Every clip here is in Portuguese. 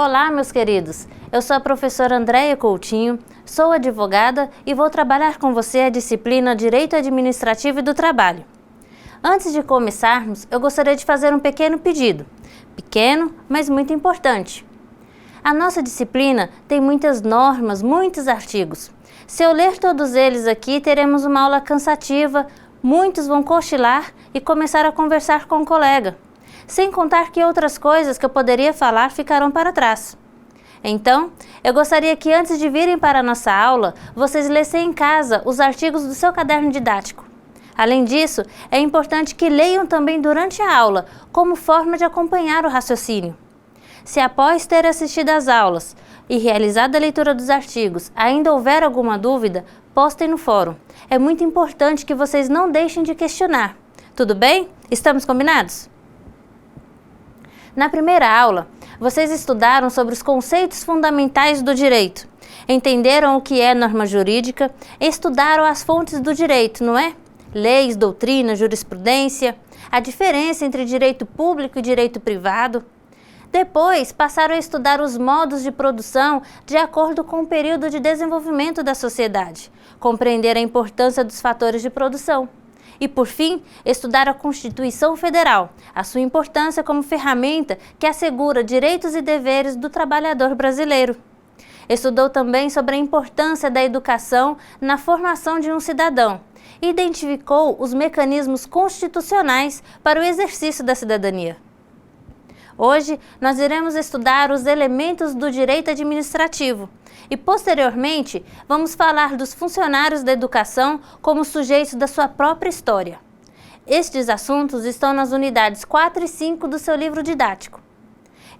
Olá, meus queridos! Eu sou a professora Andréia Coutinho, sou advogada e vou trabalhar com você a disciplina Direito Administrativo e do Trabalho. Antes de começarmos, eu gostaria de fazer um pequeno pedido. Pequeno, mas muito importante. A nossa disciplina tem muitas normas, muitos artigos. Se eu ler todos eles aqui, teremos uma aula cansativa, muitos vão cochilar e começar a conversar com o colega. Sem contar que outras coisas que eu poderia falar ficarão para trás. Então, eu gostaria que antes de virem para a nossa aula, vocês lessem em casa os artigos do seu caderno didático. Além disso, é importante que leiam também durante a aula, como forma de acompanhar o raciocínio. Se após ter assistido às aulas e realizado a leitura dos artigos, ainda houver alguma dúvida, postem no fórum. É muito importante que vocês não deixem de questionar. Tudo bem? Estamos combinados? Na primeira aula, vocês estudaram sobre os conceitos fundamentais do direito, entenderam o que é norma jurídica, estudaram as fontes do direito, não é? Leis, doutrina, jurisprudência, a diferença entre direito público e direito privado. Depois, passaram a estudar os modos de produção de acordo com o período de desenvolvimento da sociedade, compreender a importância dos fatores de produção. E, por fim, estudar a Constituição Federal, a sua importância como ferramenta que assegura direitos e deveres do trabalhador brasileiro. Estudou também sobre a importância da educação na formação de um cidadão e identificou os mecanismos constitucionais para o exercício da cidadania. Hoje, nós iremos estudar os elementos do direito administrativo e, posteriormente, vamos falar dos funcionários da educação como sujeitos da sua própria história. Estes assuntos estão nas unidades 4 e 5 do seu livro didático.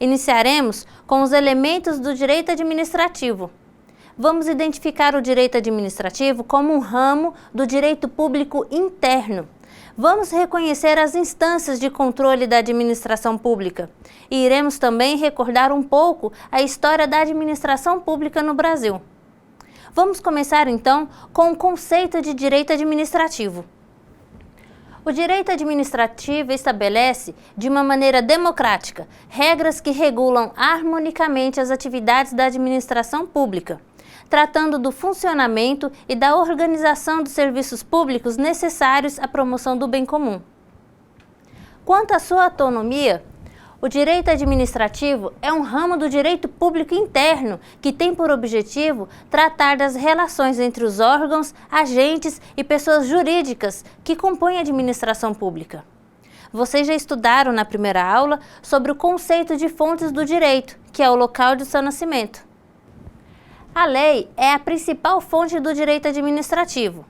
Iniciaremos com os elementos do direito administrativo. Vamos identificar o direito administrativo como um ramo do direito público interno. Vamos reconhecer as instâncias de controle da administração pública e iremos também recordar um pouco a história da administração pública no Brasil. Vamos começar então com o conceito de direito administrativo. O direito administrativo estabelece, de uma maneira democrática, regras que regulam harmonicamente as atividades da administração pública, tratando do funcionamento e da organização dos serviços públicos necessários à promoção do bem comum. Quanto à sua autonomia, o direito administrativo é um ramo do direito público interno que tem por objetivo tratar das relações entre os órgãos, agentes e pessoas jurídicas que compõem a administração pública. Vocês já estudaram na primeira aula sobre o conceito de fontes do direito, que é o local de seu nascimento. A lei é a principal fonte do direito administrativo.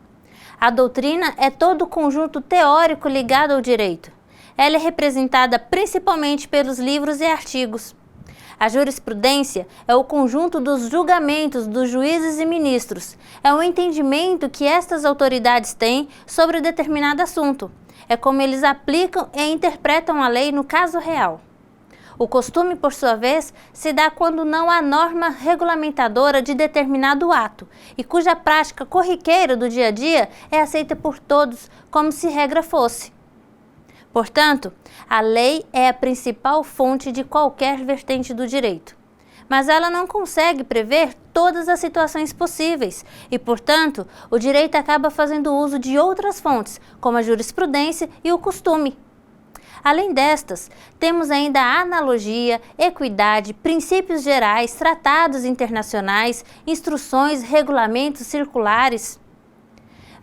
A doutrina é todo o conjunto teórico ligado ao direito. Ela é representada principalmente pelos livros e artigos. A jurisprudência é o conjunto dos julgamentos dos juízes e ministros. É o entendimento que estas autoridades têm sobre determinado assunto. É como eles aplicam e interpretam a lei no caso real. O costume, por sua vez, se dá quando não há norma regulamentadora de determinado ato e cuja prática corriqueira do dia a dia é aceita por todos como se regra fosse. Portanto, a lei é a principal fonte de qualquer vertente do direito. Mas ela não consegue prever todas as situações possíveis e, portanto, o direito acaba fazendo uso de outras fontes, como a jurisprudência e o costume. Além destas, temos ainda a analogia, equidade, princípios gerais, tratados internacionais, instruções, regulamentos circulares.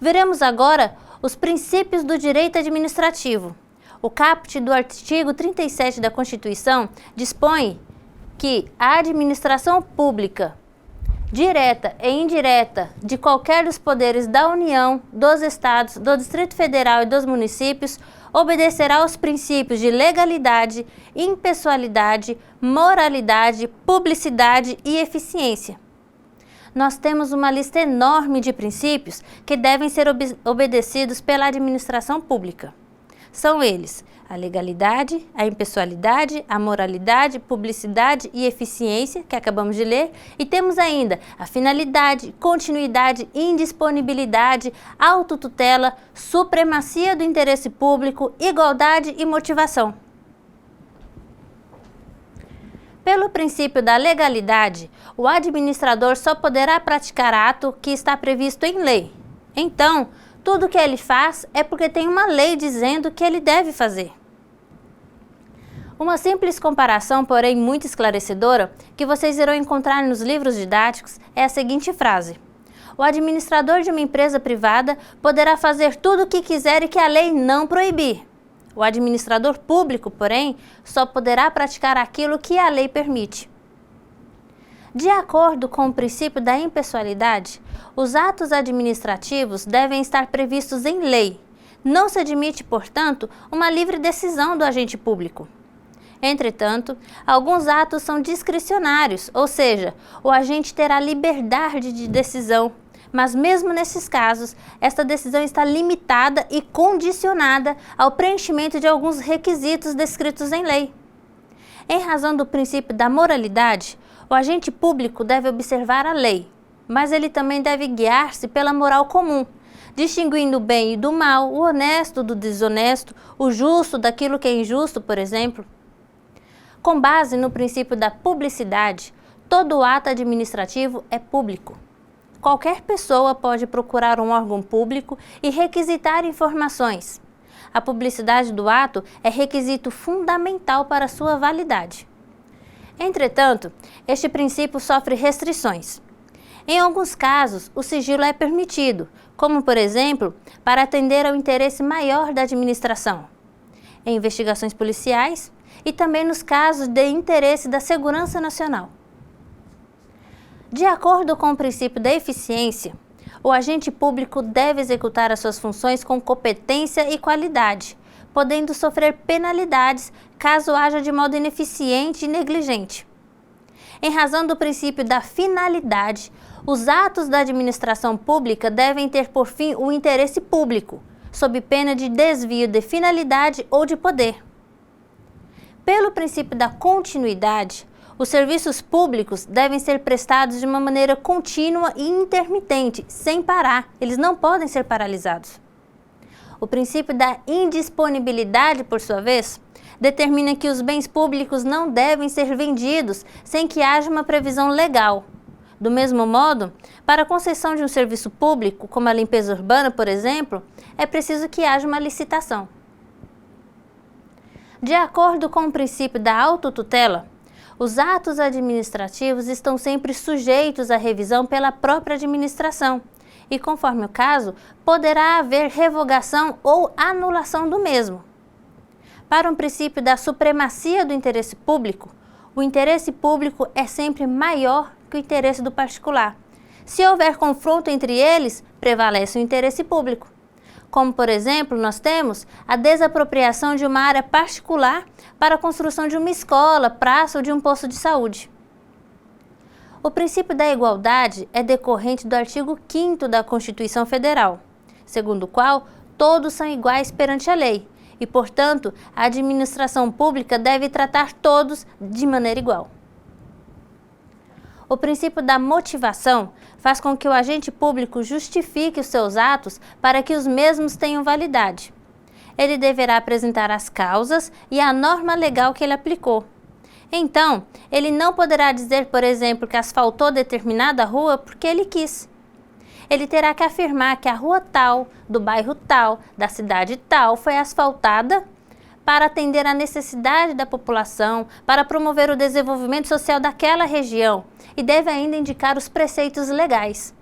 Veremos agora os princípios do direito administrativo. O caput do artigo 37 da Constituição dispõe que a administração pública, direta e indireta, de qualquer dos poderes da União, dos Estados, do Distrito Federal e dos municípios, obedecerá aos princípios de legalidade, impessoalidade, moralidade, publicidade e eficiência. Nós temos uma lista enorme de princípios que devem ser obedecidos pela administração pública. São eles: a legalidade, a impessoalidade, a moralidade, publicidade e eficiência, que acabamos de ler, e temos ainda a finalidade, continuidade, indisponibilidade, autotutela, supremacia do interesse público, igualdade e motivação. Pelo princípio da legalidade, o administrador só poderá praticar ato que está previsto em lei. Então, tudo que ele faz é porque tem uma lei dizendo que ele deve fazer. Uma simples comparação, porém muito esclarecedora, que vocês irão encontrar nos livros didáticos é a seguinte frase: o administrador de uma empresa privada poderá fazer tudo o que quiser e que a lei não proibir. O administrador público, porém, só poderá praticar aquilo que a lei permite. De acordo com o princípio da impessoalidade, os atos administrativos devem estar previstos em lei. Não se admite, portanto, uma livre decisão do agente público. Entretanto, alguns atos são discricionários, ou seja, o agente terá liberdade de decisão, mas mesmo nesses casos, esta decisão está limitada e condicionada ao preenchimento de alguns requisitos descritos em lei. Em razão do princípio da moralidade, o agente público deve observar a lei, mas ele também deve guiar-se pela moral comum, distinguindo o bem e do mal, o honesto do desonesto, o justo daquilo que é injusto, por exemplo. Com base no princípio da publicidade, todo ato administrativo é público. Qualquer pessoa pode procurar um órgão público e requisitar informações. A publicidade do ato é requisito fundamental para sua validade. Entretanto, este princípio sofre restrições. Em alguns casos, o sigilo é permitido, como, por exemplo, para atender ao interesse maior da administração, em investigações policiais e também nos casos de interesse da segurança nacional. De acordo com o princípio da eficiência, o agente público deve executar as suas funções com competência e qualidade, podendo sofrer penalidades caso haja de modo ineficiente e negligente. Em razão do princípio da finalidade, os atos da administração pública devem ter por fim o interesse público, sob pena de desvio de finalidade ou de poder. Pelo princípio da continuidade, os serviços públicos devem ser prestados de uma maneira contínua e intermitente, sem parar. Eles não podem ser paralisados. O princípio da indisponibilidade, por sua vez, determina que os bens públicos não devem ser vendidos sem que haja uma previsão legal. Do mesmo modo, para a concessão de um serviço público, como a limpeza urbana, por exemplo, é preciso que haja uma licitação. De acordo com o princípio da autotutela, os atos administrativos estão sempre sujeitos à revisão pela própria administração e, conforme o caso, poderá haver revogação ou anulação do mesmo. Para um princípio da supremacia do interesse público, o interesse público é sempre maior que o interesse do particular. Se houver confronto entre eles, prevalece o interesse público. Como, por exemplo, nós temos a desapropriação de uma área particular para a construção de uma escola, praça ou de um posto de saúde. O princípio da igualdade é decorrente do artigo 5º da Constituição Federal, segundo o qual todos são iguais perante a lei e, portanto, a administração pública deve tratar todos de maneira igual. O princípio da motivação faz com que o agente público justifique os seus atos para que os mesmos tenham validade. Ele deverá apresentar as causas e a norma legal que ele aplicou. Então, ele não poderá dizer, por exemplo, que asfaltou determinada rua porque ele quis. Ele terá que afirmar que a rua tal, do bairro tal, da cidade tal, foi asfaltada para atender à necessidade da população, para promover o desenvolvimento social daquela região e deve ainda indicar os preceitos legais.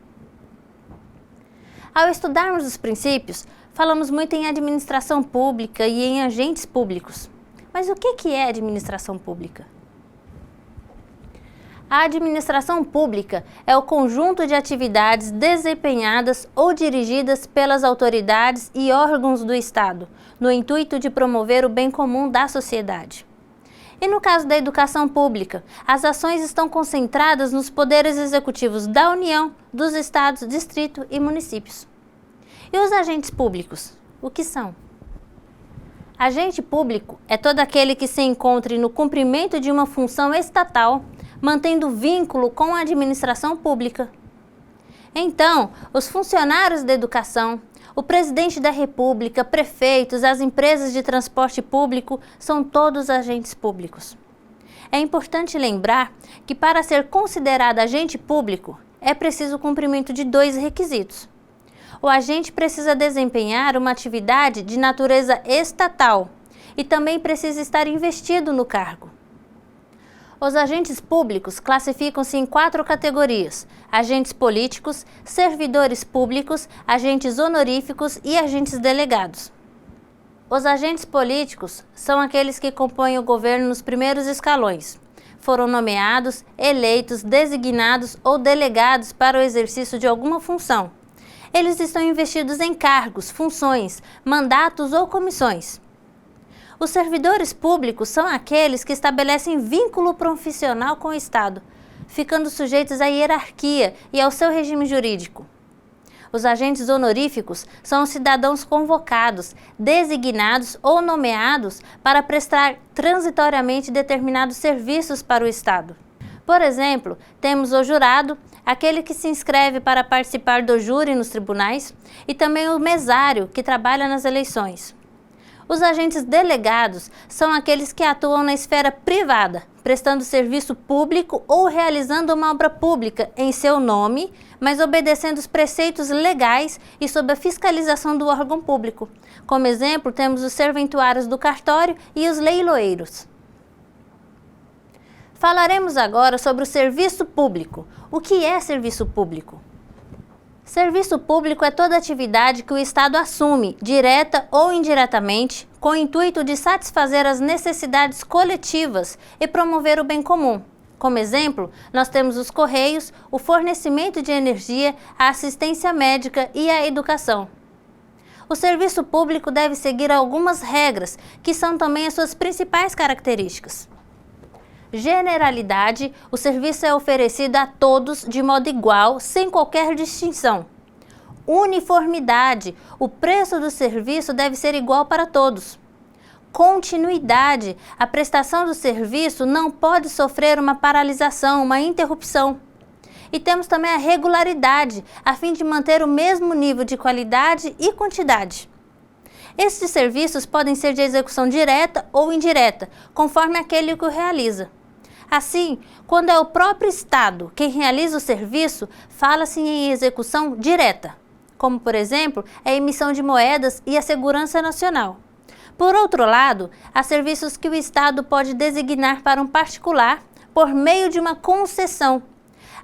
Ao estudarmos os princípios, falamos muito em administração pública e em agentes públicos. Mas o que é administração pública? A administração pública é o conjunto de atividades desempenhadas ou dirigidas pelas autoridades e órgãos do Estado, no intuito de promover o bem comum da sociedade. E no caso da educação pública, as ações estão concentradas nos poderes executivos da União, dos estados, distrito e municípios. E os agentes públicos, o que são? Agente público é todo aquele que se encontre no cumprimento de uma função estatal, mantendo vínculo com a administração pública. Então, os funcionários da educação, o presidente da República, prefeitos, as empresas de transporte público, são todos agentes públicos. É importante lembrar que para ser considerado agente público, é preciso o cumprimento de 2 requisitos. O agente precisa desempenhar uma atividade de natureza estatal e também precisa estar investido no cargo. Os agentes públicos classificam-se em 4 categorias: agentes políticos, servidores públicos, agentes honoríficos e agentes delegados. Os agentes políticos são aqueles que compõem o governo nos primeiros escalões. Foram nomeados, eleitos, designados ou delegados para o exercício de alguma função. Eles estão investidos em cargos, funções, mandatos ou comissões. Os servidores públicos são aqueles que estabelecem vínculo profissional com o Estado, ficando sujeitos à hierarquia e ao seu regime jurídico. Os agentes honoríficos são os cidadãos convocados, designados ou nomeados para prestar transitoriamente determinados serviços para o Estado. Por exemplo, temos o jurado, aquele que se inscreve para participar do júri nos tribunais, e também o mesário, que trabalha nas eleições. Os agentes delegados são aqueles que atuam na esfera privada, prestando serviço público ou realizando uma obra pública em seu nome, mas obedecendo os preceitos legais e sob a fiscalização do órgão público. Como exemplo, temos os serventuários do cartório e os leiloeiros. Falaremos agora sobre o serviço público. O que é serviço público? Serviço público é toda atividade que o Estado assume, direta ou indiretamente, com o intuito de satisfazer as necessidades coletivas e promover o bem comum. Como exemplo, nós temos os Correios, o fornecimento de energia, a assistência médica e a educação. O serviço público deve seguir algumas regras, que são também as suas principais características. Generalidade: o serviço é oferecido a todos de modo igual, sem qualquer distinção. Uniformidade: o preço do serviço deve ser igual para todos. Continuidade: a prestação do serviço não pode sofrer uma paralisação, uma interrupção. E temos também a regularidade, a fim de manter o mesmo nível de qualidade e quantidade. Estes serviços podem ser de execução direta ou indireta, conforme aquele que o realiza. Assim, quando é o próprio Estado quem realiza o serviço, fala-se em execução direta, como, por exemplo, a emissão de moedas e a segurança nacional. Por outro lado, há serviços que o Estado pode designar para um particular por meio de uma concessão.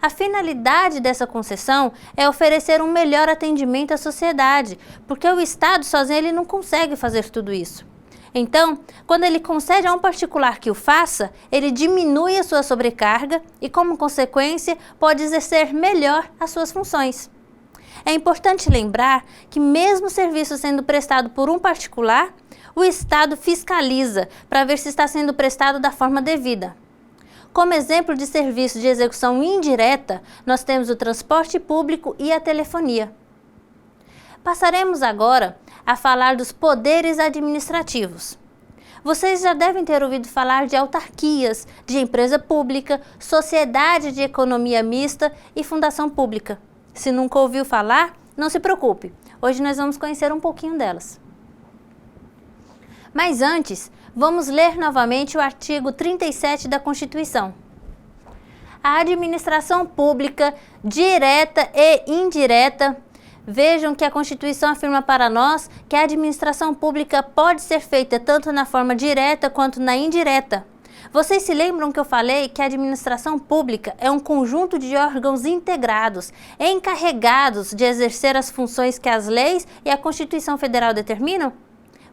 A finalidade dessa concessão é oferecer um melhor atendimento à sociedade, porque o Estado sozinho ele não consegue fazer tudo isso. Então, quando ele concede a um particular que o faça, ele diminui a sua sobrecarga e, como consequência, pode exercer melhor as suas funções. É importante lembrar que, mesmo o serviço sendo prestado por um particular, o Estado fiscaliza para ver se está sendo prestado da forma devida. Como exemplo de serviço de execução indireta, nós temos o transporte público e a telefonia. Passaremos agora a falar dos poderes administrativos. Vocês já devem ter ouvido falar de autarquias, de empresa pública, sociedade de economia mista e fundação pública. Se nunca ouviu falar, não se preocupe. Hoje nós vamos conhecer um pouquinho delas. Mas antes, vamos ler novamente o artigo 37 da Constituição. A administração pública, direta e indireta. Vejam que a Constituição afirma para nós que a administração pública pode ser feita tanto na forma direta quanto na indireta. Vocês se lembram que eu falei que a administração pública é um conjunto de órgãos integrados, encarregados de exercer as funções que as leis e a Constituição Federal determinam?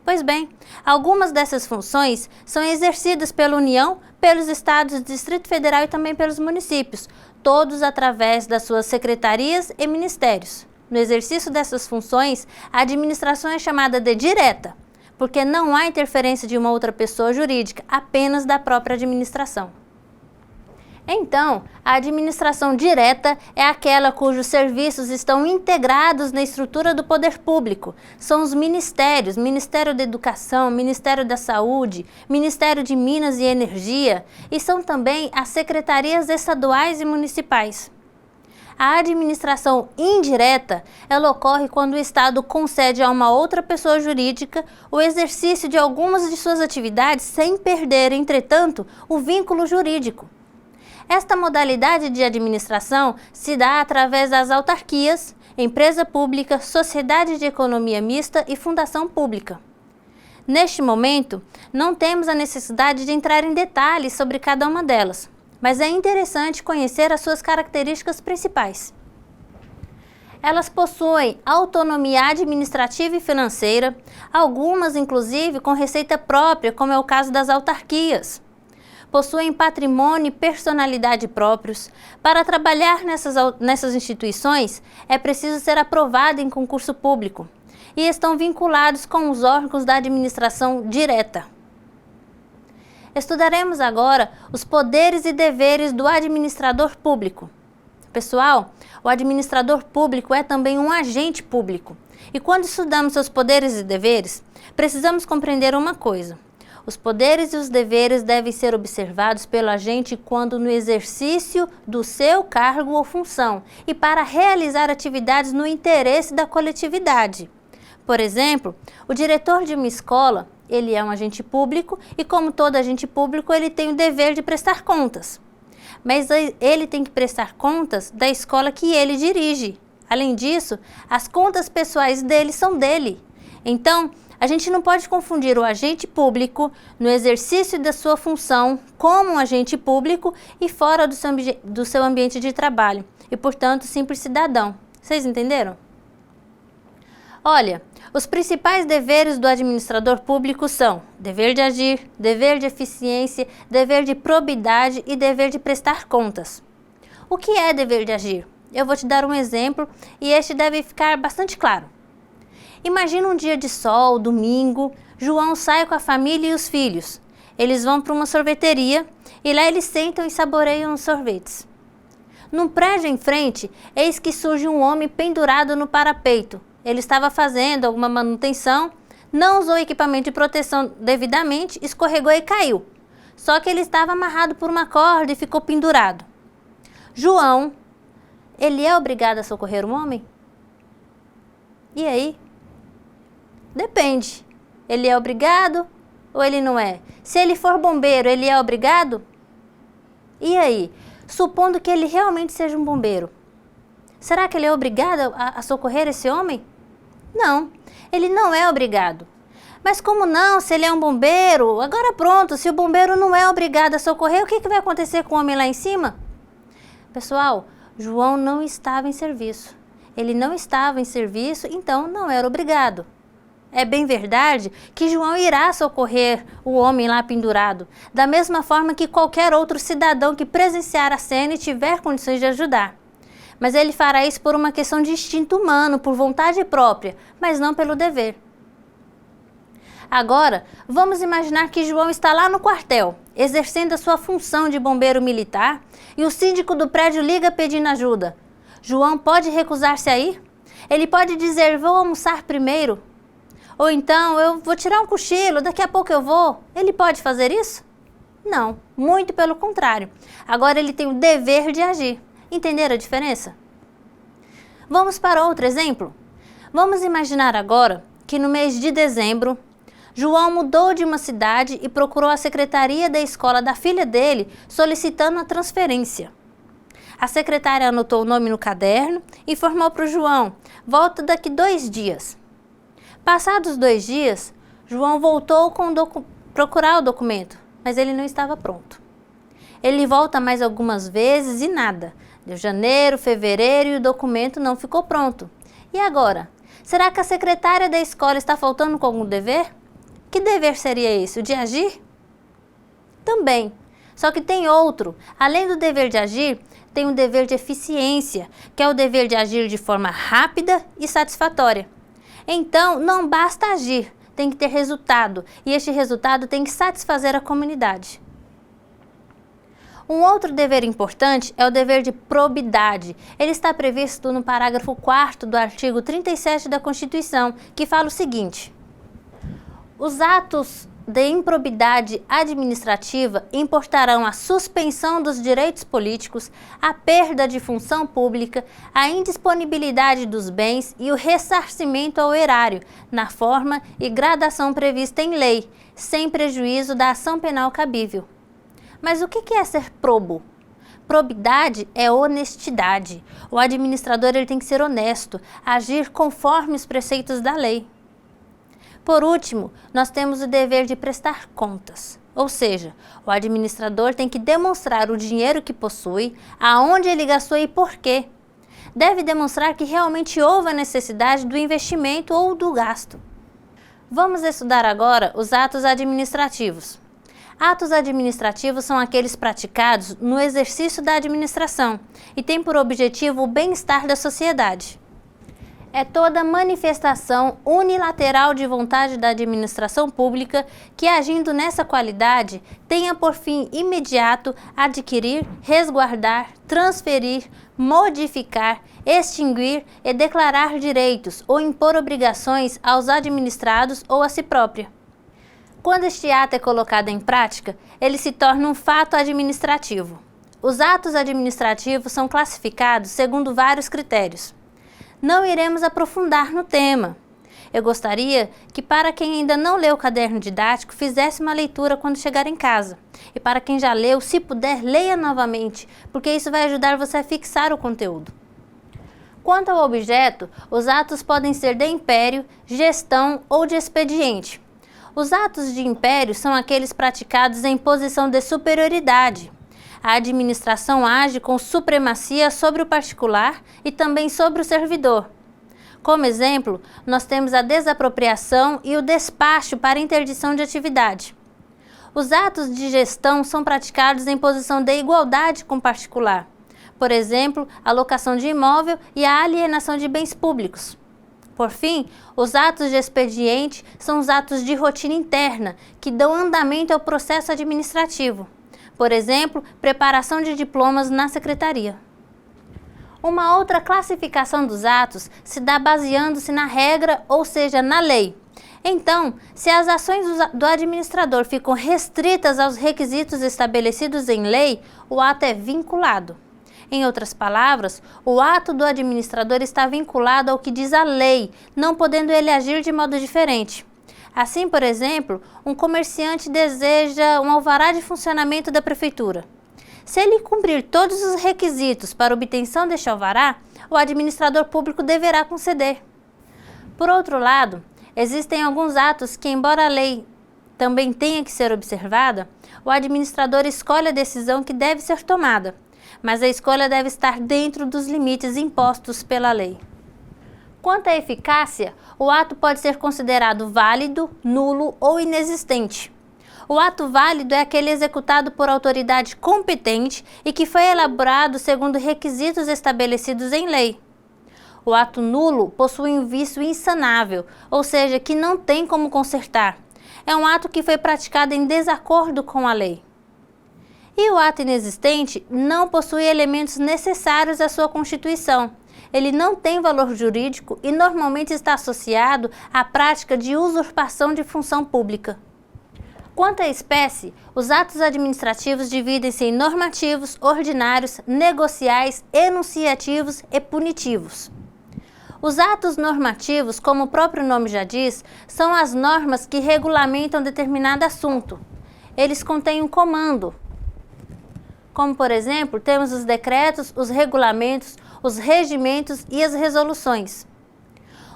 Pois bem, algumas dessas funções são exercidas pela União, pelos estados, Distrito Federal e também pelos municípios, todos através das suas secretarias e ministérios. No exercício dessas funções, a administração é chamada de direta, porque não há interferência de uma outra pessoa jurídica, apenas da própria administração. Então, a administração direta é aquela cujos serviços estão integrados na estrutura do poder público. São os ministérios, Ministério da Educação, Ministério da Saúde, Ministério de Minas e Energia, e são também as secretarias estaduais e municipais. A administração indireta, ela ocorre quando o Estado concede a uma outra pessoa jurídica o exercício de algumas de suas atividades sem perder, entretanto, o vínculo jurídico. Esta modalidade de administração se dá através das autarquias, empresa pública, sociedade de economia mista e fundação pública. Neste momento, não temos a necessidade de entrar em detalhes sobre cada uma delas, mas é interessante conhecer as suas características principais. Elas possuem autonomia administrativa e financeira, algumas inclusive com receita própria, como é o caso das autarquias. Possuem patrimônio e personalidade próprios. Para trabalhar nessas instituições, é preciso ser aprovado em concurso público e estão vinculados com os órgãos da administração direta. Estudaremos agora os poderes e deveres do administrador público. Pessoal, o administrador público é também um agente público. E quando estudamos seus poderes e deveres, precisamos compreender uma coisa. Os poderes e os deveres devem ser observados pelo agente quando no exercício do seu cargo ou função e para realizar atividades no interesse da coletividade. Por exemplo, o diretor de uma escola, ele é um agente público e, como todo agente público, ele tem o dever de prestar contas. Mas ele tem que prestar contas da escola que ele dirige. Além disso, as contas pessoais dele são dele. Então, a gente não pode confundir o agente público no exercício da sua função como um agente público e fora do seu ambiente de trabalho e, portanto, simples cidadão. Vocês entenderam? Olha, os principais deveres do administrador público são dever de agir, dever de eficiência, dever de probidade e dever de prestar contas. O que é dever de agir? Eu vou te dar um exemplo e este deve ficar bastante claro. Imagina um dia de sol, domingo, João sai com a família e os filhos. Eles vão para uma sorveteria e lá eles sentam e saboreiam os sorvetes. Num prédio em frente, eis que surge um homem pendurado no parapeito. Ele estava fazendo alguma manutenção, não usou equipamento de proteção devidamente, escorregou e caiu. Só que ele estava amarrado por uma corda e ficou pendurado. João, ele é obrigado a socorrer um homem? E aí? Depende. Ele é obrigado ou ele não é? Se ele for bombeiro, ele é obrigado? E aí? Supondo que ele realmente seja um bombeiro, será que ele é obrigado a socorrer esse homem? Não, ele não é obrigado. Mas como não? Se ele é um bombeiro, agora pronto, se o bombeiro não é obrigado a socorrer, o que vai acontecer com o homem lá em cima? Pessoal, João não estava em serviço. Ele não estava em serviço, então não era obrigado. É bem verdade que João irá socorrer o homem lá pendurado, da mesma forma que qualquer outro cidadão que presenciar a cena e tiver condições de ajudar. Mas ele fará isso por uma questão de instinto humano, por vontade própria, mas não pelo dever. Agora, vamos imaginar que João está lá no quartel, exercendo a sua função de bombeiro militar, e o síndico do prédio liga pedindo ajuda. João pode recusar-se a ir? Ele pode dizer, vou almoçar primeiro? Ou então, eu vou tirar um cochilo, daqui a pouco eu vou. Ele pode fazer isso? Não, muito pelo contrário. Agora ele tem o dever de agir. Entenderam a diferença? Vamos para outro exemplo? Vamos imaginar agora que no mês de dezembro, João mudou de uma cidade e procurou a secretaria da escola da filha dele solicitando a transferência. A secretária anotou o nome no caderno e informou para o João, volta daqui 2 dias. Passados 2 dias, João voltou procurar o documento, mas ele não estava pronto. Ele volta mais algumas vezes e nada. Deu janeiro, fevereiro e o documento não ficou pronto. E agora? Será que a secretária da escola está faltando com algum dever? Que dever seria esse? O de agir? Também. Só que tem outro. Além do dever de agir, tem o dever de eficiência, que é o dever de agir de forma rápida e satisfatória. Então, não basta agir, tem que ter resultado, e este resultado tem que satisfazer a comunidade. Um outro dever importante é o dever de probidade. Ele está previsto no parágrafo 4º do artigo 37 da Constituição, que fala o seguinte: os atos de improbidade administrativa importarão a suspensão dos direitos políticos, a perda de função pública, a indisponibilidade dos bens e o ressarcimento ao erário, na forma e gradação prevista em lei, sem prejuízo da ação penal cabível. Mas o que é ser probo? Probidade é honestidade. O administrador ele tem que ser honesto, agir conforme os preceitos da lei. Por último, nós temos o dever de prestar contas, ou seja, o administrador tem que demonstrar o dinheiro que possui, aonde ele gastou e por quê. Deve demonstrar que realmente houve a necessidade do investimento ou do gasto. Vamos estudar agora os atos administrativos. Atos administrativos são aqueles praticados no exercício da administração e têm por objetivo o bem-estar da sociedade. É toda manifestação unilateral de vontade da administração pública que, agindo nessa qualidade, tenha por fim imediato adquirir, resguardar, transferir, modificar, extinguir e declarar direitos ou impor obrigações aos administrados ou a si própria. Quando este ato é colocado em prática, ele se torna um fato administrativo. Os atos administrativos são classificados segundo vários critérios. Não iremos aprofundar no tema. Eu gostaria que, para quem ainda não leu o caderno didático, fizesse uma leitura quando chegar em casa. E para quem já leu, se puder, leia novamente, porque isso vai ajudar você a fixar o conteúdo. Quanto ao objeto, os atos podem ser de império, gestão ou de expediente. Os atos de império são aqueles praticados em posição de superioridade. A administração age com supremacia sobre o particular e também sobre o servidor. Como exemplo, nós temos a desapropriação e o despacho para interdição de atividade. Os atos de gestão são praticados em posição de igualdade com o particular. Por exemplo, a locação de imóvel e a alienação de bens públicos. Por fim, os atos de expediente são os atos de rotina interna que dão andamento ao processo administrativo. Por exemplo, preparação de diplomas na secretaria. Uma outra classificação dos atos se dá baseando-se na regra, ou seja, na lei. Então, se as ações do administrador ficam restritas aos requisitos estabelecidos em lei, o ato é vinculado. Em outras palavras, o ato do administrador está vinculado ao que diz a lei, não podendo ele agir de modo diferente. Assim, por exemplo, um comerciante deseja um alvará de funcionamento da prefeitura. Se ele cumprir todos os requisitos para obtenção deste alvará, o administrador público deverá conceder. Por outro lado, existem alguns atos que, embora a lei também tenha que ser observada, o administrador escolhe a decisão que deve ser tomada, mas a escolha deve estar dentro dos limites impostos pela lei. Quanto à eficácia, o ato pode ser considerado válido, nulo ou inexistente. O ato válido é aquele executado por autoridade competente e que foi elaborado segundo requisitos estabelecidos em lei. O ato nulo possui um vício insanável, ou seja, que não tem como consertar. É um ato que foi praticado em desacordo com a lei. E o ato inexistente não possui elementos necessários à sua constituição. Ele não tem valor jurídico e normalmente está associado à prática de usurpação de função pública. Quanto à espécie, os atos administrativos dividem-se em normativos, ordinários, negociais, enunciativos e punitivos. Os atos normativos, como o próprio nome já diz, são as normas que regulamentam determinado assunto. Eles contêm um comando. Como, por exemplo, temos os decretos, os regulamentos, os regimentos e as resoluções.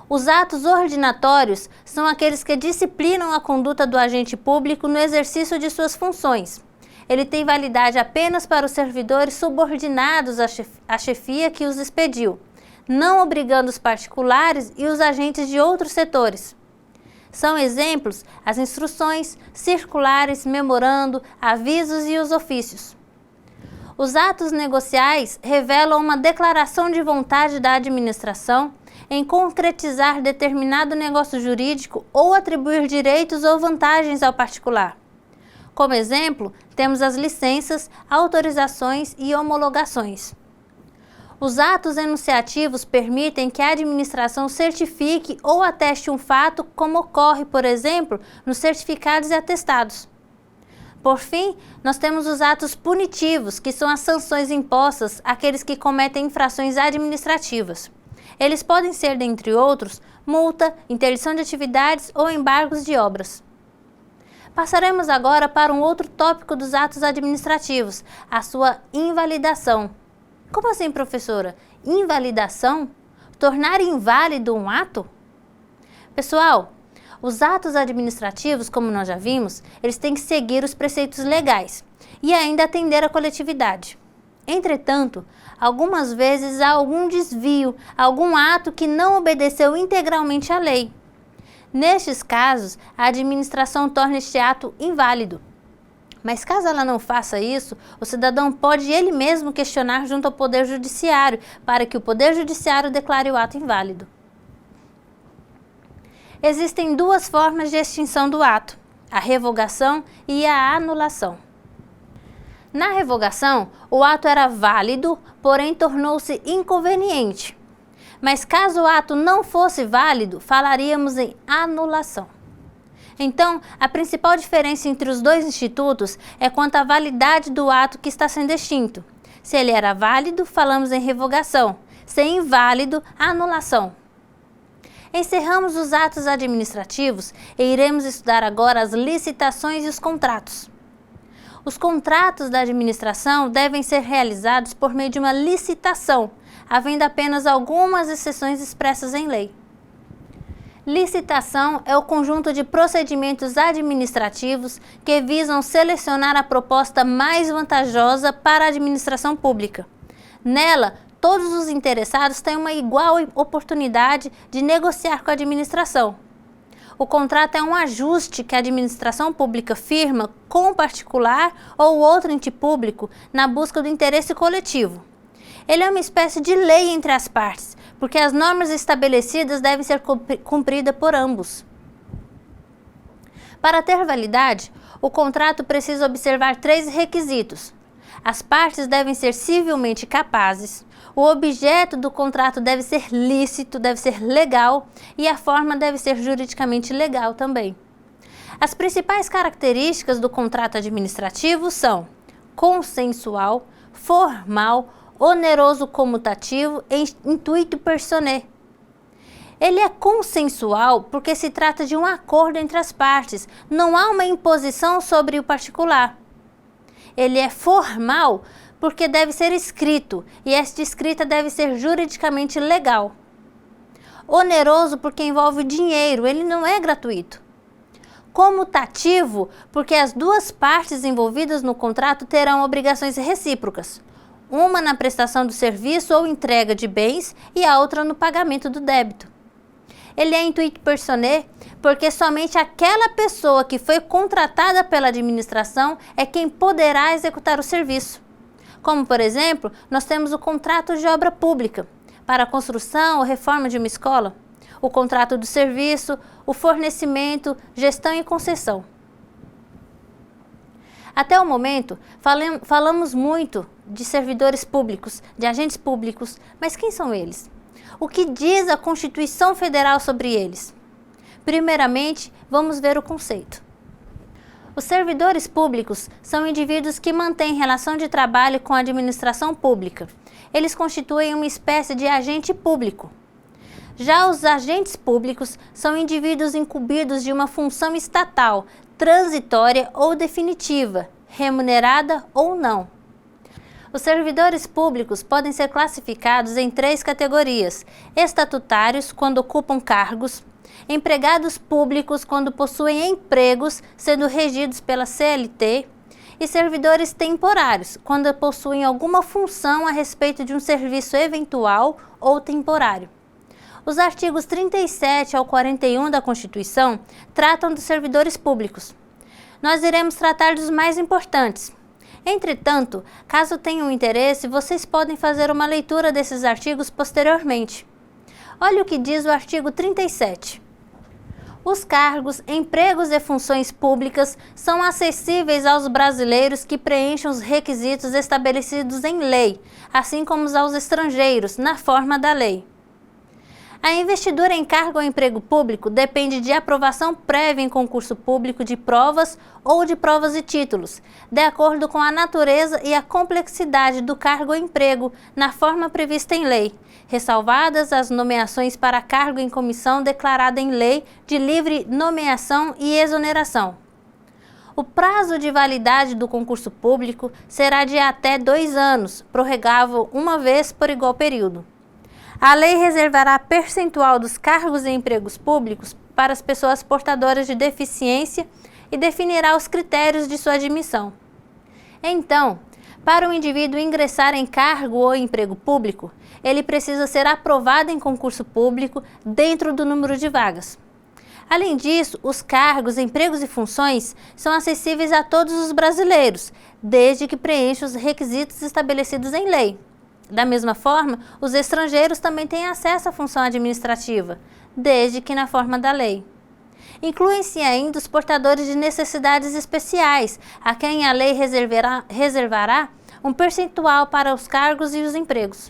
Os atos ordinatórios são aqueles que disciplinam a conduta do agente público no exercício de suas funções. Ele tem validade apenas para os servidores subordinados à chefia que os expediu, não obrigando os particulares e os agentes de outros setores. São exemplos as instruções, circulares, memorando, avisos e os ofícios. Os atos negociais revelam uma declaração de vontade da administração em concretizar determinado negócio jurídico ou atribuir direitos ou vantagens ao particular. Como exemplo, temos as licenças, autorizações e homologações. Os atos enunciativos permitem que a administração certifique ou ateste um fato, como ocorre, por exemplo, nos certificados e atestados. Por fim, nós temos os atos punitivos, que são as sanções impostas àqueles que cometem infrações administrativas. Eles podem ser, dentre outros, multa, interdição de atividades ou embargos de obras. Passaremos agora para um outro tópico dos atos administrativos, a sua invalidação. Como assim, professora? Invalidação? Tornar inválido um ato? Pessoal, os atos administrativos, como nós já vimos, eles têm que seguir os preceitos legais e ainda atender à coletividade. Entretanto, algumas vezes há algum desvio, algum ato que não obedeceu integralmente à lei. Nestes casos, a administração torna este ato inválido. Mas caso ela não faça isso, o cidadão pode ele mesmo questionar junto ao Poder Judiciário, para que o Poder Judiciário declare o ato inválido. Existem duas formas de extinção do ato, a revogação e a anulação. Na revogação, o ato era válido, porém tornou-se inconveniente. Mas caso o ato não fosse válido, falaríamos em anulação. Então, a principal diferença entre os dois institutos é quanto à validade do ato que está sendo extinto. Se ele era válido, falamos em revogação. Se inválido, anulação. Encerramos os atos administrativos e iremos estudar agora as licitações e os contratos. Os contratos da administração devem ser realizados por meio de uma licitação, havendo apenas algumas exceções expressas em lei. Licitação é o conjunto de procedimentos administrativos que visam selecionar a proposta mais vantajosa para a administração pública. Nela, todos os interessados têm uma igual oportunidade de negociar com a administração. O contrato é um ajuste que a administração pública firma com o particular ou outro ente público na busca do interesse coletivo. Ele é uma espécie de lei entre as partes, porque as normas estabelecidas devem ser cumpridas por ambos. Para ter validade, o contrato precisa observar 3 requisitos. As partes devem ser civilmente capazes, o objeto do contrato deve ser lícito, deve ser legal e a forma deve ser juridicamente legal também. As principais características do contrato administrativo são consensual, formal, oneroso comutativo e intuito personae. Ele é consensual porque se trata de um acordo entre as partes, não há uma imposição sobre o particular. Ele é formal porque deve ser escrito e esta escrita deve ser juridicamente legal. Oneroso porque envolve dinheiro, ele não é gratuito. Comutativo porque as duas partes envolvidas no contrato terão obrigações recíprocas. Uma na prestação do serviço ou entrega de bens e a outra no pagamento do débito. Ele é intuito personae porque somente aquela pessoa que foi contratada pela administração é quem poderá executar o serviço. Como, por exemplo, nós temos o contrato de obra pública para a construção ou reforma de uma escola, o contrato do serviço, o fornecimento, gestão e concessão. Até o momento, falamos muito de servidores públicos, de agentes públicos, mas quem são eles? O que diz a Constituição Federal sobre eles? Primeiramente, vamos ver o conceito. Os servidores públicos são indivíduos que mantêm relação de trabalho com a administração pública. Eles constituem uma espécie de agente público. Já os agentes públicos são indivíduos incumbidos de uma função estatal, transitória ou definitiva, remunerada ou não. Os servidores públicos podem ser classificados em 3 categorias: estatutários, quando ocupam cargos; empregados públicos, quando possuem empregos, sendo regidos pela CLT; e servidores temporários, quando possuem alguma função a respeito de um serviço eventual ou temporário. Os artigos 37 ao 41 da Constituição tratam dos servidores públicos. Nós iremos tratar dos mais importantes. Entretanto, caso tenham interesse, vocês podem fazer uma leitura desses artigos posteriormente. Olha o que diz o artigo 37. Os cargos, empregos e funções públicas são acessíveis aos brasileiros que preenchem os requisitos estabelecidos em lei, assim como aos estrangeiros, na forma da lei. A investidura em cargo ou emprego público depende de aprovação prévia em concurso público de provas ou de provas e títulos, de acordo com a natureza e a complexidade do cargo ou emprego, na forma prevista em lei, ressalvadas as nomeações para cargo em comissão declarada em lei de livre nomeação e exoneração. O prazo de validade do concurso público será de até 2 anos, prorrogável uma vez por igual período. A lei reservará percentual dos cargos e empregos públicos para as pessoas portadoras de deficiência e definirá os critérios de sua admissão. Então, para o indivíduo ingressar em cargo ou emprego público, ele precisa ser aprovado em concurso público dentro do número de vagas. Além disso, os cargos, empregos e funções são acessíveis a todos os brasileiros, desde que preencham os requisitos estabelecidos em lei. Da mesma forma, os estrangeiros também têm acesso à função administrativa, desde que na forma da lei. Incluem-se ainda os portadores de necessidades especiais, a quem a lei reservará um percentual para os cargos e os empregos.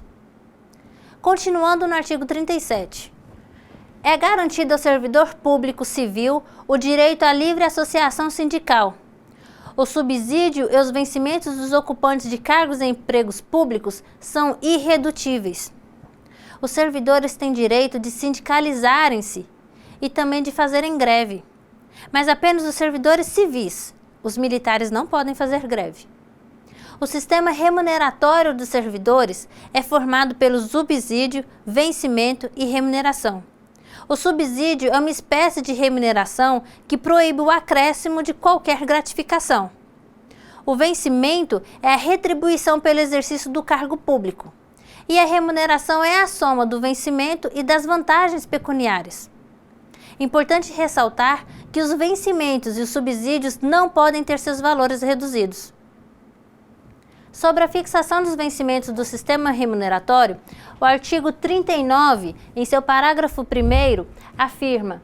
Continuando no artigo 37. É garantido ao servidor público civil o direito à livre associação sindical. O subsídio e os vencimentos dos ocupantes de cargos e empregos públicos são irredutíveis. Os servidores têm direito de sindicalizarem-se e também de fazerem greve, mas apenas os servidores civis. Os militares não podem fazer greve. O sistema remuneratório dos servidores é formado pelo subsídio, vencimento e remuneração. O subsídio é uma espécie de remuneração que proíbe o acréscimo de qualquer gratificação. O vencimento é a retribuição pelo exercício do cargo público. E a remuneração é a soma do vencimento e das vantagens pecuniárias. Importante ressaltar que os vencimentos e os subsídios não podem ter seus valores reduzidos. Sobre a fixação dos vencimentos do sistema remuneratório, o artigo 39, em seu parágrafo 1º, afirma: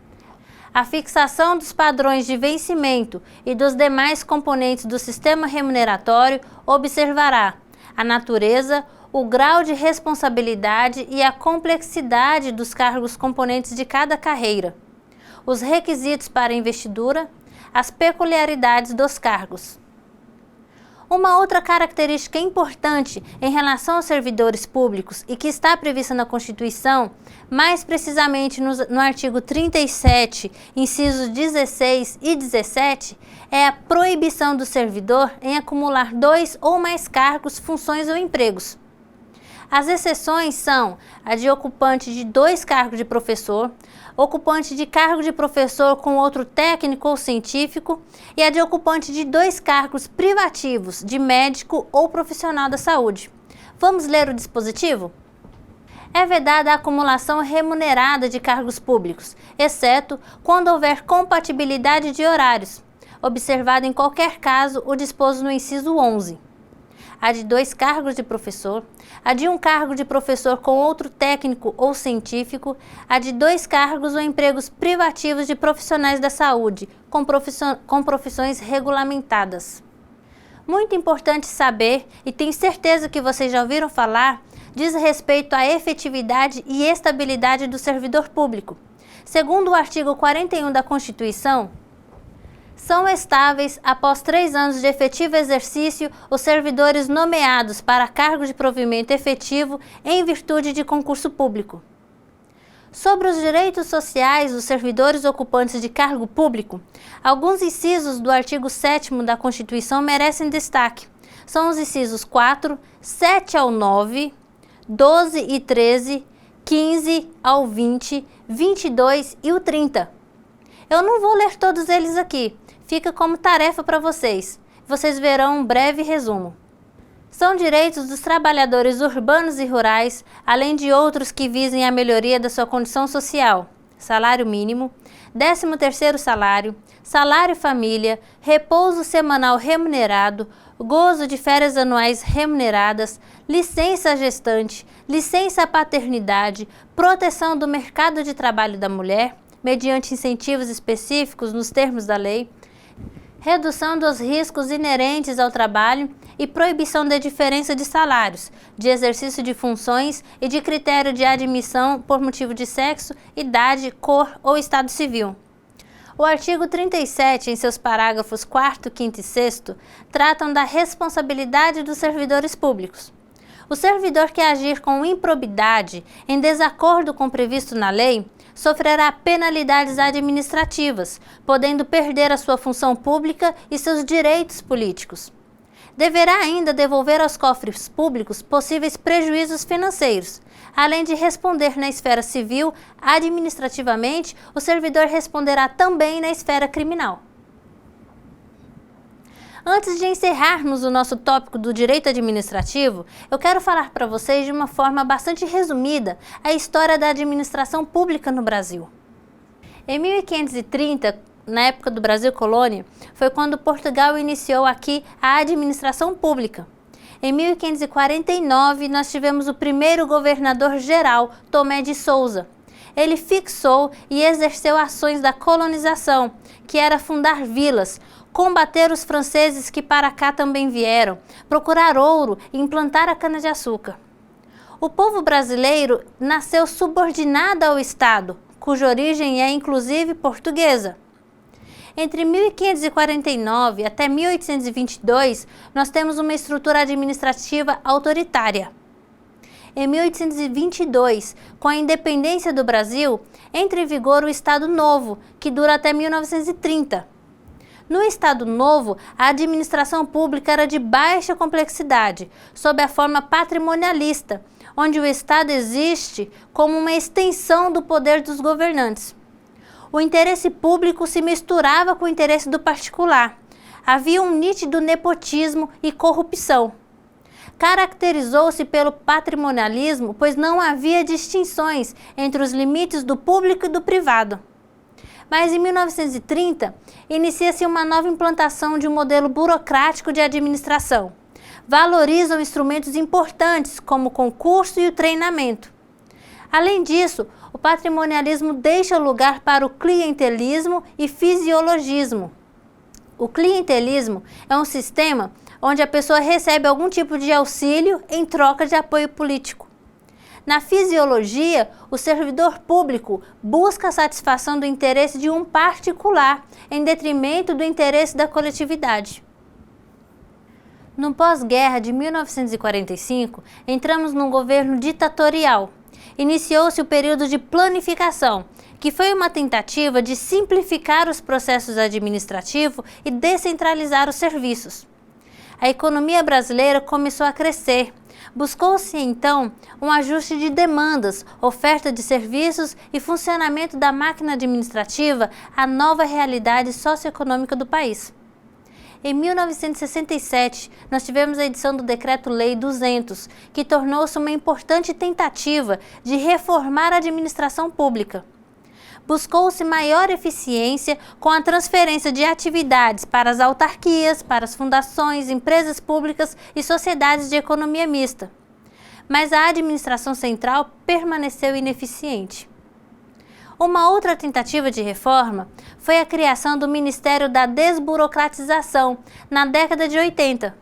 a fixação dos padrões de vencimento e dos demais componentes do sistema remuneratório observará a natureza, o grau de responsabilidade e a complexidade dos cargos componentes de cada carreira, os requisitos para investidura, as peculiaridades dos cargos. Uma outra característica importante em relação aos servidores públicos e que está prevista na Constituição, mais precisamente no artigo 37, incisos 16 e 17, é a proibição do servidor em acumular 2 ou mais cargos, funções ou empregos. As exceções são a de ocupante de 2 cargos de professor, ocupante de cargo de professor com outro técnico ou científico e a de ocupante de 2 cargos privativos de médico ou profissional da saúde. Vamos ler o dispositivo? É vedada a acumulação remunerada de cargos públicos, exceto quando houver compatibilidade de horários, observado em qualquer caso o disposto no inciso 11. A de 2 cargos de professor, a de 1 cargo de professor com outro técnico ou científico, a de 2 cargos ou empregos privativos de profissionais da saúde, com profissões regulamentadas. Muito importante saber, e tenho certeza que vocês já ouviram falar, diz respeito à efetividade e estabilidade do servidor público. Segundo o artigo 41 da Constituição, são estáveis, após 3 anos de efetivo exercício, os servidores nomeados para cargo de provimento efetivo em virtude de concurso público. Sobre os direitos sociais dos servidores ocupantes de cargo público, alguns incisos do artigo 7º da Constituição merecem destaque. São os incisos 4, 7 ao 9, 12 e 13, 15 ao 20, 22 e o 30. Eu não vou ler todos eles aqui. Fica como tarefa para vocês. Vocês verão um breve resumo. São direitos dos trabalhadores urbanos e rurais, além de outros que visem a melhoria da sua condição social: salário mínimo, 13º salário, salário família, repouso semanal remunerado, gozo de férias anuais remuneradas, licença gestante, licença paternidade, proteção do mercado de trabalho da mulher, mediante incentivos específicos nos termos da lei, redução dos riscos inerentes ao trabalho e proibição da diferença de salários, de exercício de funções e de critério de admissão por motivo de sexo, idade, cor ou estado civil. O artigo 37, em seus parágrafos 4º, 5º e 6º, tratam da responsabilidade dos servidores públicos. O servidor que agir com improbidade, em desacordo com o previsto na lei, sofrerá penalidades administrativas, podendo perder a sua função pública e seus direitos políticos. Deverá ainda devolver aos cofres públicos possíveis prejuízos financeiros. Além de responder na esfera civil, administrativamente, o servidor responderá também na esfera criminal. Antes de encerrarmos o nosso tópico do direito administrativo, eu quero falar para vocês de uma forma bastante resumida a história da administração pública no Brasil. Em 1530, na época do Brasil Colônia, foi quando Portugal iniciou aqui a administração pública. Em 1549, nós tivemos o primeiro governador-geral, Tomé de Souza. Ele fixou e exerceu ações da colonização, que era fundar vilas, combater os franceses que para cá também vieram, procurar ouro e implantar a cana-de-açúcar. O povo brasileiro nasceu subordinado ao Estado, cuja origem é inclusive portuguesa. Entre 1549 até 1822, nós temos uma estrutura administrativa autoritária. Em 1822, com a independência do Brasil, entra em vigor o Estado Novo, que dura até 1930. No Estado Novo, a administração pública era de baixa complexidade, sob a forma patrimonialista, onde o Estado existe como uma extensão do poder dos governantes. O interesse público se misturava com o interesse do particular. Havia um nítido nepotismo e corrupção. Caracterizou-se pelo patrimonialismo, pois não havia distinções entre os limites do público e do privado. Mas em 1930, inicia-se uma nova implantação de um modelo burocrático de administração. Valorizam instrumentos importantes, como o concurso e o treinamento. Além disso, o patrimonialismo deixa lugar para o clientelismo e fisiologismo. O clientelismo é um sistema onde a pessoa recebe algum tipo de auxílio em troca de apoio político. Na fisiologia, o servidor público busca a satisfação do interesse de um particular, em detrimento do interesse da coletividade. No pós-guerra de 1945, entramos num governo ditatorial. Iniciou-se o período de planificação, que foi uma tentativa de simplificar os processos administrativos e descentralizar os serviços. A economia brasileira começou a crescer. Buscou-se, então, um ajuste de demandas, oferta de serviços e funcionamento da máquina administrativa à nova realidade socioeconômica do país. Em 1967, nós tivemos a edição do Decreto-Lei 200, que tornou-se uma importante tentativa de reformar a administração pública. Buscou-se maior eficiência com a transferência de atividades para as autarquias, para as fundações, empresas públicas e sociedades de economia mista. Mas a administração central permaneceu ineficiente. Uma outra tentativa de reforma foi a criação do Ministério da Desburocratização, na década de 80.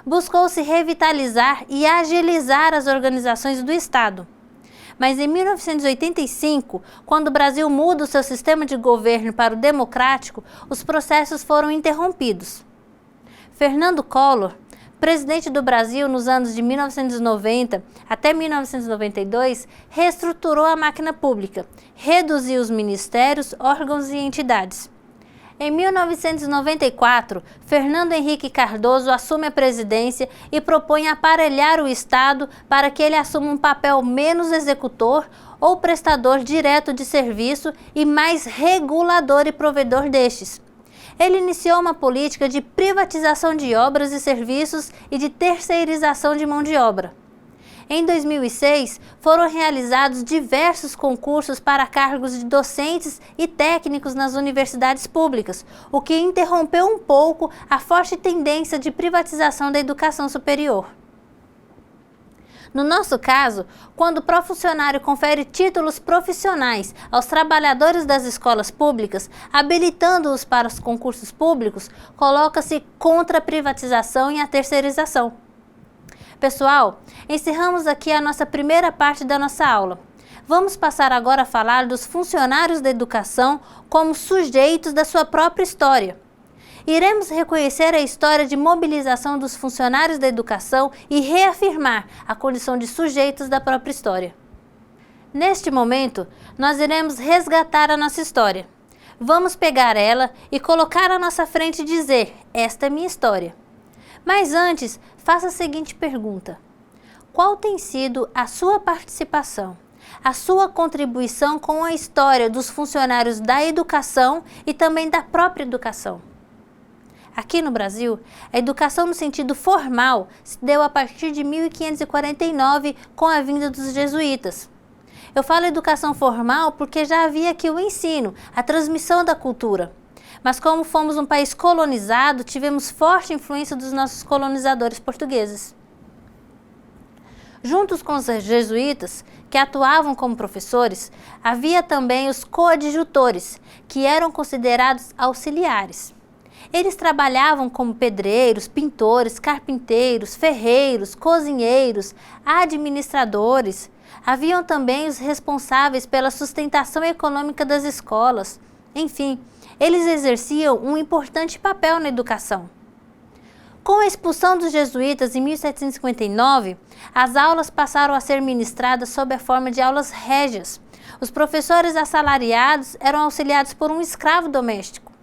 Buscou-se revitalizar e agilizar as organizações do Estado. Mas em 1985, quando o Brasil muda o seu sistema de governo para o democrático, os processos foram interrompidos. Fernando Collor, presidente do Brasil nos anos de 1990 até 1992, reestruturou a máquina pública, reduziu os ministérios, órgãos e entidades. Em 1994, Fernando Henrique Cardoso assume a presidência e propõe aparelhar o Estado para que ele assuma um papel menos executor ou prestador direto de serviço e mais regulador e provedor destes. Ele iniciou uma política de privatização de obras e serviços e de terceirização de mão de obra. Em 2006, foram realizados diversos concursos para cargos de docentes e técnicos nas universidades públicas, o que interrompeu um pouco a forte tendência de privatização da educação superior. No nosso caso, quando o profuncionário confere títulos profissionais aos trabalhadores das escolas públicas, habilitando-os para os concursos públicos, coloca-se contra a privatização e a terceirização. Pessoal, encerramos aqui a nossa primeira parte da nossa aula. Vamos passar agora a falar dos funcionários da educação como sujeitos da sua própria história. Iremos reconhecer a história de mobilização dos funcionários da educação e reafirmar a condição de sujeitos da própria história. Neste momento, nós iremos resgatar a nossa história. Vamos pegar ela e colocar à nossa frente e dizer: esta é minha história. Mas antes, faça a seguinte pergunta: qual tem sido a sua participação, a sua contribuição com a história dos funcionários da educação e também da própria educação? Aqui no Brasil, a educação no sentido formal se deu a partir de 1549 com a vinda dos jesuítas. Eu falo educação formal porque já havia aqui o ensino, a transmissão da cultura. Mas como fomos um país colonizado, tivemos forte influência dos nossos colonizadores portugueses. Juntos com os jesuítas, que atuavam como professores, havia também os coadjutores, que eram considerados auxiliares. Eles trabalhavam como pedreiros, pintores, carpinteiros, ferreiros, cozinheiros, administradores. Haviam também os responsáveis pela sustentação econômica das escolas. Enfim, eles exerciam um importante papel na educação. Com a expulsão dos jesuítas em 1759, as aulas passaram a ser ministradas sob a forma de aulas régias. Os professores assalariados eram auxiliados por um escravo doméstico.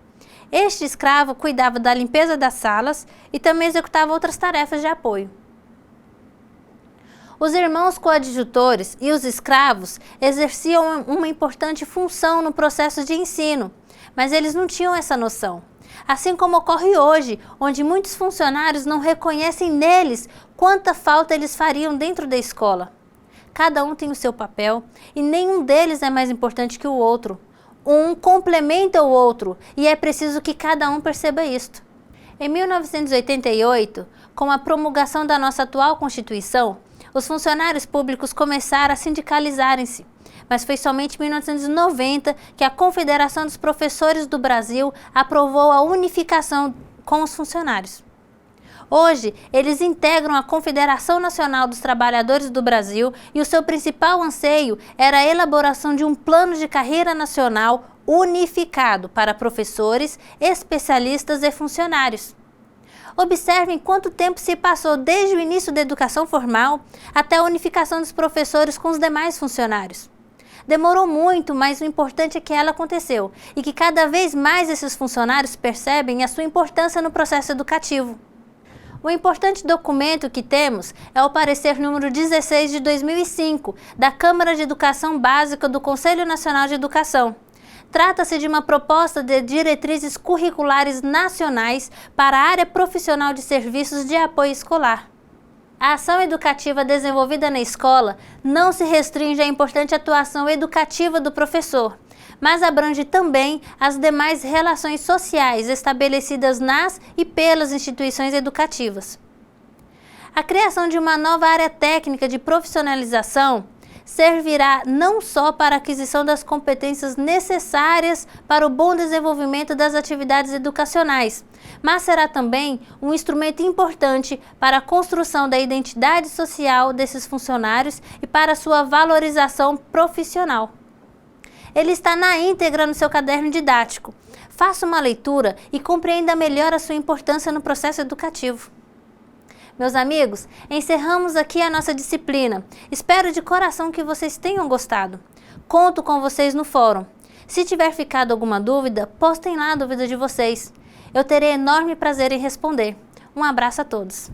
Este escravo cuidava da limpeza das salas e também executava outras tarefas de apoio. Os irmãos coadjutores e os escravos exerciam uma importante função no processo de ensino, mas eles não tinham essa noção. Assim como ocorre hoje, onde muitos funcionários não reconhecem neles quanta falta eles fariam dentro da escola. Cada um tem o seu papel e nenhum deles é mais importante que o outro. Um complementa o outro e é preciso que cada um perceba isto. Em 1988, com a promulgação da nossa atual Constituição, os funcionários públicos começaram a sindicalizarem-se, mas foi somente em 1990 que a Confederação dos Professores do Brasil aprovou a unificação com os funcionários. Hoje, eles integram a Confederação Nacional dos Trabalhadores do Brasil e o seu principal anseio era a elaboração de um plano de carreira nacional unificado para professores, especialistas e funcionários. Observem quanto tempo se passou desde o início da educação formal até a unificação dos professores com os demais funcionários. Demorou muito, mas o importante é que ela aconteceu e que cada vez mais esses funcionários percebem a sua importância no processo educativo. O importante documento que temos é o parecer número 16 de 2005, da Câmara de Educação Básica do Conselho Nacional de Educação. Trata-se de uma proposta de diretrizes curriculares nacionais para a área profissional de serviços de apoio escolar. A ação educativa desenvolvida na escola não se restringe à importante atuação educativa do professor, mas abrange também as demais relações sociais estabelecidas nas e pelas instituições educativas. A criação de uma nova área técnica de profissionalização servirá não só para a aquisição das competências necessárias para o bom desenvolvimento das atividades educacionais, mas será também um instrumento importante para a construção da identidade social desses funcionários e para sua valorização profissional. Ele está na íntegra no seu caderno didático. Faça uma leitura e compreenda melhor a sua importância no processo educativo. Meus amigos, encerramos aqui a nossa disciplina. Espero de coração que vocês tenham gostado. Conto com vocês no fórum. Se tiver ficado alguma dúvida, postem lá a dúvida de vocês. Eu terei enorme prazer em responder. Um abraço a todos.